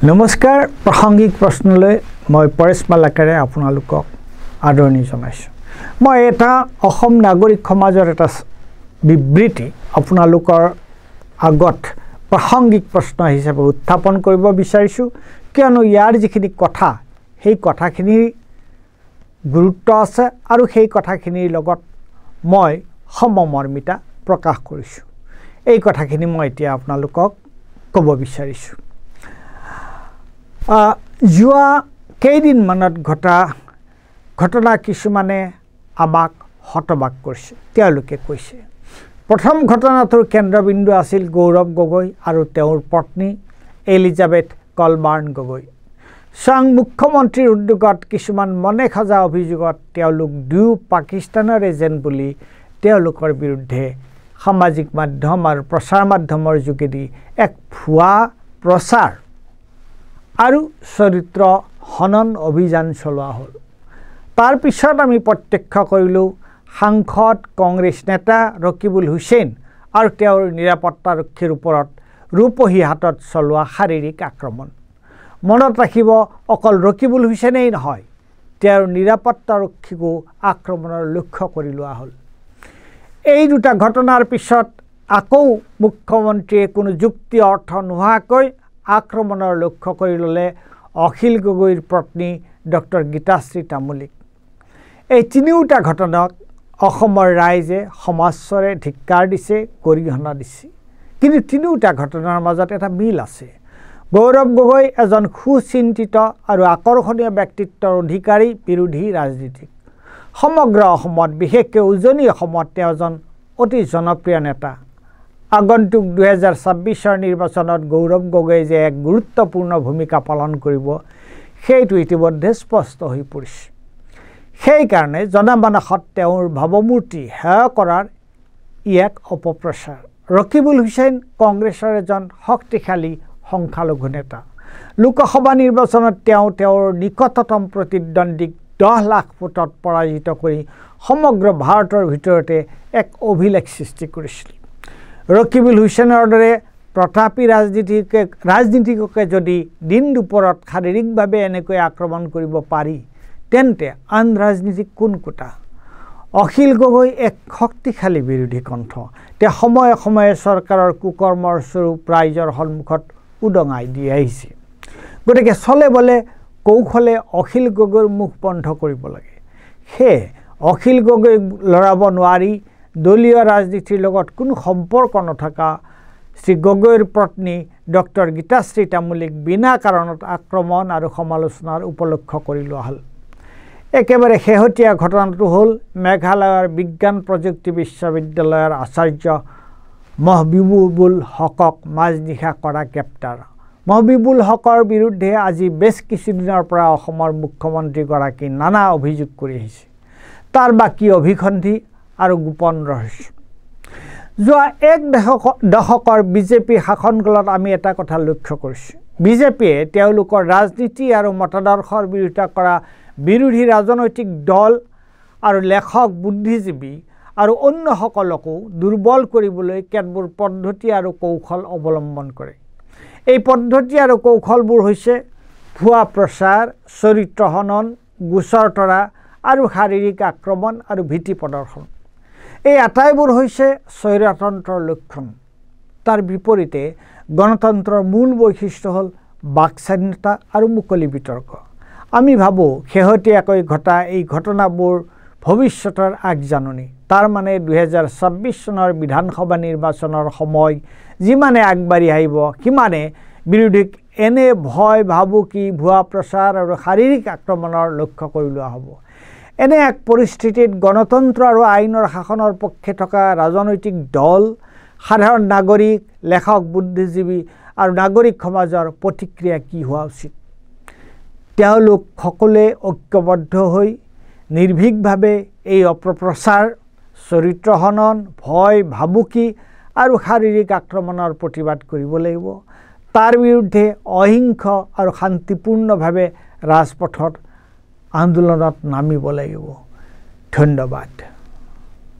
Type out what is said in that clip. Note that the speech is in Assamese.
নমস্কাৰ প্ৰাসংগিক প্ৰশ্নলৈ মই পৰেশ মালাকাৰে আপোনালোকক আদৰণি জনাইছোঁ। মই এটা অসম নাগৰিক সমাজৰ এটা বিবৃতি আপোনালোকৰ আগত প্ৰাসংগিক প্ৰশ্ন হিচাপে উত্থাপন কৰিব বিচাৰিছোঁ, কিয়নো ইয়াৰ যিখিনি কথা সেই কথাখিনিৰ গুৰুত্ব আছে আৰু সেই কথাখিনিৰ লগত মই সমমৰ্মিতা প্ৰকাশ কৰিছোঁ। এই কথাখিনি মই এতিয়া আপোনালোকক ক'ব বিচাৰিছোঁ। যোৱা কেইদিনমানত ঘটনা কিছুমানে আমাক হতবাক কৰিছে। তেওঁলোকে কৈছে, প্ৰথম ঘটনাটোৰ কেন্দ্ৰবিন্দু আছিল গৌৰৱ গগৈ আৰু তেওঁৰ পত্নী এলিজাবেথ কলবাৰ্ণ গগৈ। স্বয়ং মুখ্যমন্ত্ৰীৰ উদ্যোগত কিছুমান মনে সজা অভিযোগত তেওঁলোক দুয়ো পাকিস্তানৰ এজেণ্ট বুলি তেওঁলোকৰ বিৰুদ্ধে সামাজিক মাধ্যম আৰু প্ৰচাৰ মাধ্যমৰ যোগেদি এক ভুৱা প্ৰচাৰ আৰু চৰিত্ৰ হনন অভিযান চলোৱা হ'ল। তাৰ পিছত আমি প্ৰত্যক্ষ কৰিলোঁ সাংসদ কংগ্ৰেছ নেতা ৰকিবুল হুছেইন আৰু তেওঁৰ নিৰাপত্তাৰক্ষীৰ ওপৰত ৰূপহী হাতত চলোৱা শাৰীৰিক আক্ৰমণ। মনত ৰাখিব, অকল ৰকিবুল হুছেইনেই নহয়, তেওঁৰ নিৰাপত্তাৰক্ষীকো আক্ৰমণৰ লক্ষ্য কৰি লোৱা হ'ল। এই দুটা ঘটনাৰ পিছত আকৌ মুখ্যমন্ত্ৰীয়ে কোনো যুক্তি অৰ্থ নোহোৱাকৈ আক্ৰমণৰ লক্ষ্য কৰি ল'লে অখিল গগৈৰ পত্নী ডক্টৰ গীতাশ্ৰী তামুলীক। এই তিনিওটা ঘটনাক অসমৰ ৰাইজে সমাজৰে ধিক্কাৰ দিছে, গৰিহণা দিছে। কিন্তু তিনিওটা ঘটনাৰ মাজত এটা মিল আছে। গৌৰৱ গগৈ এজন সুচিন্তিত আৰু আকৰ্ষণীয় ব্যক্তিত্বৰ অধিকাৰী বিৰোধী ৰাজনীতিক। সমগ্ৰ অসমত, বিশেষকৈ উজনি অসমত তেওঁ এজন অতি জনপ্ৰিয় নেতা। আগন্তুক 2026 নিৰ্বাচনত গৌৰৱ গগৈ যে এক গুৰুত্বপূৰ্ণ ভূমিকা পালন কৰিব, সেইটো ইতিমধ্যে স্পষ্ট হৈ পৰিছে। সেইকাৰণে জনমানসত তেওঁৰ ভাৱমূৰ্তি হেয় কৰাৰ ই এক অপপ্ৰচাৰ। ৰকিবুল হুছেইন কংগ্ৰেছৰ এজন শক্তিশালী সংখ্যালঘু নেতা। লোকসভা নিৰ্বাচনত তেওঁ তেওঁৰ নিকটতম প্ৰতিদ্বন্দ্বীক 10 লাখ ভোটত পৰাজিত কৰি সমগ্ৰ ভাৰতৰ ভিতৰতে এক অভিলেখ সৃষ্টি কৰিছিল। ৰকিবুল হুছেইনৰ দৰে প্ৰতাপী ৰাজনীতিকে যদি দিন দুপৰত শাৰীৰিকভাৱে এনেকৈ আক্ৰমণ কৰিব পাৰি, তেন্তে আন ৰাজনীতিক কোন কোটা? অখিল গগৈ এক শক্তিশালী বিৰোধী কণ্ঠ। তেওঁ সময়ে সময়ে চৰকাৰৰ কুকৰ্মৰ স্বৰূপ ৰাইজৰ সন্মুখত উদঙাই দি আহিছে। গতিকে চলে বলে কৌশলে অখিল গগৈৰ মুখ বন্ধ কৰিব লাগে। সেয়ে অখিল গগৈক লৰাব নোৱাৰি দলীয় ৰাজনীতিৰ লগত কোনো সম্পৰ্ক নথকা শ্ৰী গগৈৰ পত্নী ডক্টৰ গীতাশ্ৰী তামুলীক বিনা কাৰণত আক্ৰমণ আৰু সমালোচনাৰ উপলক্ষ কৰি লোৱা হ'ল। একেবাৰে শেহতীয়া ঘটনাটো হ'ল মেঘালয়ৰ বিজ্ঞান প্ৰযুক্তি বিশ্ববিদ্যালয়ৰ আচাৰ্য মহবিবুল হকক মাজনিশা কৰা গ্ৰেপ্তাৰ। মহবিবুল হকৰ বিৰুদ্ধে আজি বেছ কিছুদিনৰ পৰা অসমৰ মুখ্যমন্ত্ৰীগৰাকী নানা অভিযোগ কৰি আহিছে। তাৰ বাকী অভিসন্ধি আৰু গোপন ৰহস্য। যোৱা এক দশকৰ বিজেপি শাসনকালত আমি এটা কথা লক্ষ্য কৰিছোঁ। বিজেপিয়ে তেওঁলোকৰ ৰাজনীতি আৰু মতাদৰ্শৰ বিৰোধিতা কৰা বিৰোধী ৰাজনৈতিক দল আৰু লেখক, বুদ্ধিজীৱী আৰু অন্যসকলকো দুৰ্বল কৰিবলৈ কেতবোৰ পদ্ধতি আৰু কৌশল অৱলম্বন কৰে। এই পদ্ধতি আৰু কৌশলবোৰ হৈছে ভুৱা প্ৰচাৰ, চৰিত্ৰ হনন, গোচৰ তৰা আৰু শাৰীৰিক আক্ৰমণ আৰু ভীতি প্ৰদৰ্শন। এই আটাইবোৰ হৈছে স্বৈৰতন্ত্ৰৰ লক্ষণ। তাৰ বিপৰীতে গণতন্ত্ৰৰ মূল বৈশিষ্ট্য হ'ল বাকস্বাধীনতা আৰু মুকলি বিতৰ্ক। আমি ভাবোঁ শেহতীয়াকৈ ঘটা এই ঘটনাবোৰ ভৱিষ্যতৰ আগজাননী। তাৰ মানে 2026 চনৰ বিধানসভা নিৰ্বাচনৰ সময় যিমানে আগবাঢ়ি আহিব, সিমানে বিৰোধীক এনে ভয়, ভাবুকি, ভুৱা প্ৰচাৰ আৰু শাৰীৰিক আক্ৰমণৰ লক্ষ্য কৰি লোৱা হ'ব। এনে এক পৰিস্থিতিত গণতন্ত্ৰ আৰু আইনৰ শাসনৰ পক্ষে থকা ৰাজনৈতিক দল, সাধাৰণ নাগৰিক, লেখক, বুদ্ধিজীৱী আৰু নাগৰিক সমাজৰ প্ৰতিক্ৰিয়া কি হোৱা উচিত? তেওঁলোক সকলোৱে ঐক্যবদ্ধ হৈ নিৰ্ভীকভাৱে এই অপপ্ৰচাৰ, চৰিত্ৰ হনন, ভয়, ভাবুকি আৰু শাৰীৰিক আক্ৰমণৰ প্ৰতিবাদ কৰিব লাগিব। তাৰ বিৰুদ্ধে অহিংস আৰু শান্তিপূৰ্ণভাৱে ৰাজপথত আন্দোলনত নামিব লাগিব। ধন্যবাদ।